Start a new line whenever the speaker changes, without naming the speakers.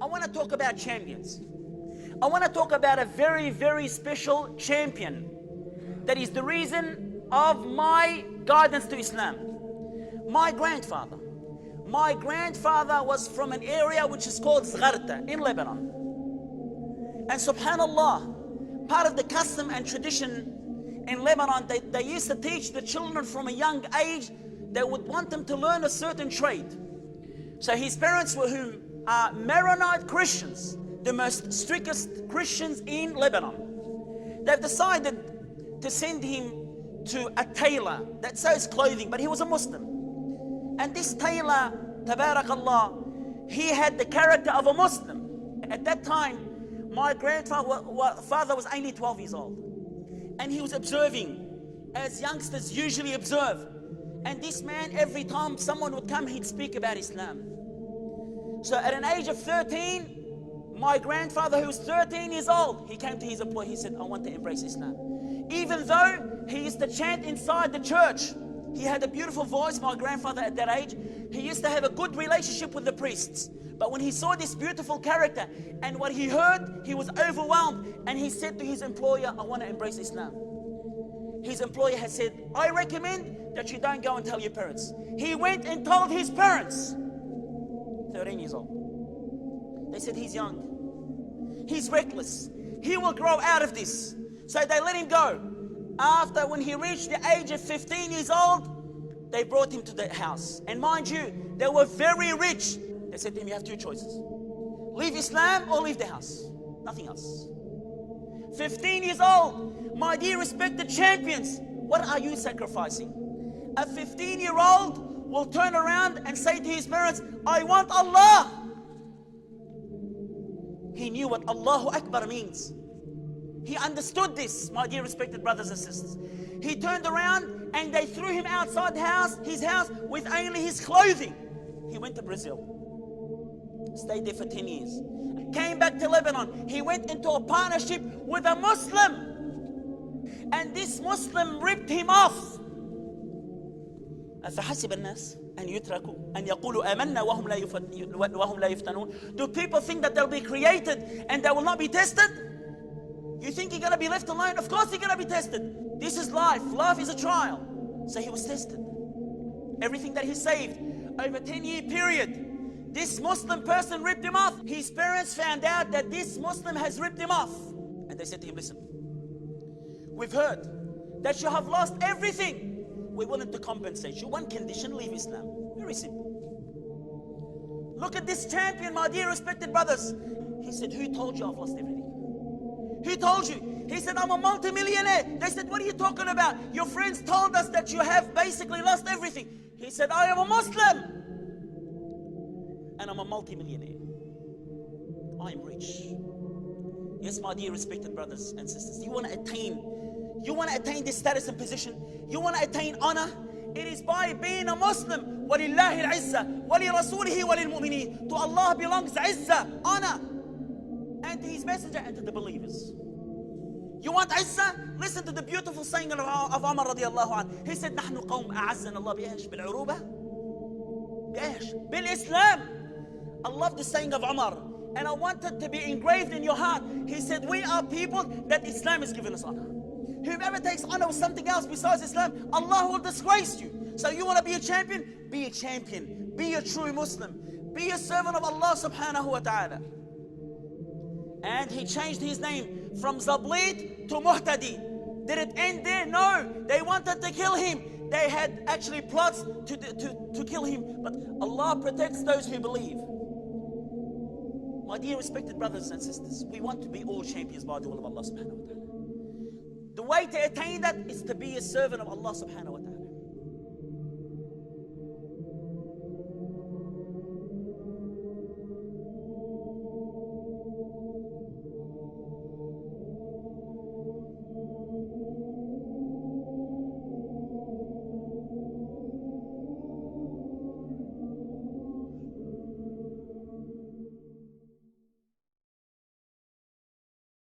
I want to talk about champions. I want to talk about a very, very special champion that is the reason of my guidance to Islam. My grandfather was from an area which is called Zgharta in Lebanon. And subhanallah, part of the custom and tradition in Lebanon, they used to teach the children from a young age. They would want them to learn a certain trade. So his parents were who are Maronite Christians, the most strictest Christians in Lebanon. They've decided to send him to a tailor that sews clothing, but he was a Muslim. And this tailor, tabarakallah, he had the character of a Muslim. At that time, my grandfather was only 12 years old. And he was observing, as youngsters usually observe. And this man, every time someone would come, he'd speak about Islam. So at an age of 13, my grandfather, who was 13 years old, he came to his employer. He said, I want to embrace Islam. Even though he used to chant inside the church, he had a beautiful voice, my grandfather at that age. He used to have a good relationship with the priests. But when he saw this beautiful character and what he heard, he was overwhelmed. And he said to his employer, I want to embrace Islam. His employer had said, I recommend that you don't go and tell your parents. He went and told his parents. 13 years old. They said, he's young. He's reckless. He will grow out of this. So they let him go. After, when he reached the age of 15 years old, they brought him to the house. And mind you, they were very rich. They said to him, you have two choices. Leave Islam or leave the house. Nothing else. 15 years old, my dear respected champions, what are you sacrificing? A 15-year-old will turn around and say to his parents, I want Allah. He knew what Allahu Akbar means. He understood this, my dear respected brothers and sisters. He turned around and they threw him outside his house with only his clothing. He went to Brazil. Stayed there for 10 years. Came back to Lebanon. He went into a partnership with a Muslim. And this Muslim ripped him off. أفحسب الناس أن يتركوا أن يقولوا آمنا وهم لا يفتنون. Do people think that they'll be created and they will not be tested? You think you're going to be left alone? Of course you're going to be tested. This is life. Life is a trial. So he was tested. Everything that he saved over a 10-year period, this Muslim person ripped him off. His parents found out that this Muslim has ripped him off. And they said to him, listen, we've heard that you have lost everything. We're willing to compensate you. One condition, leave Islam. Very simple. Look at this champion, my dear respected brothers. He said, who told you I've lost everything? Who told you? He said, I'm a multimillionaire. They said, what are you talking about? Your friends told us that you have basically lost everything. He said, I am a Muslim. And I'm a multimillionaire. I am rich. Yes, my dear respected brothers and sisters, you want to attain this status and position, you want to attain honor, it is by being a Muslim. وَلِلَّهِ الْعِزَّةِ وَلِرَسُولِهِ وَلِلْمُؤْمِنِينَ. To Allah belongs izzah, honor, and to His Messenger and to the believers. You want izzah? Listen to the beautiful saying of Umar radiallahu anhu. He said, نحن قوم أعزنا الله بإيش؟ بالعروبة؟ بإيش؟ بالإسلام. I love the saying of Umar, and I want it to be engraved in your heart. He said, we are people that Islam has given us honor. Whoever takes honor with something else besides Islam, Allah will disgrace you. So you want to be a champion? Be a champion. Be a true Muslim. Be a servant of Allah subhanahu wa ta'ala. And he changed his name from Zablit to Muhtadi. Did it end there? No. They wanted to kill him. They had actually plots to kill him. But Allah protects those who believe. My dear respected brothers and sisters, we want to be all champions by the will of Allah subhanahu wa ta'ala. The way to attain that is to be a servant of Allah subhanahu wa ta'ala.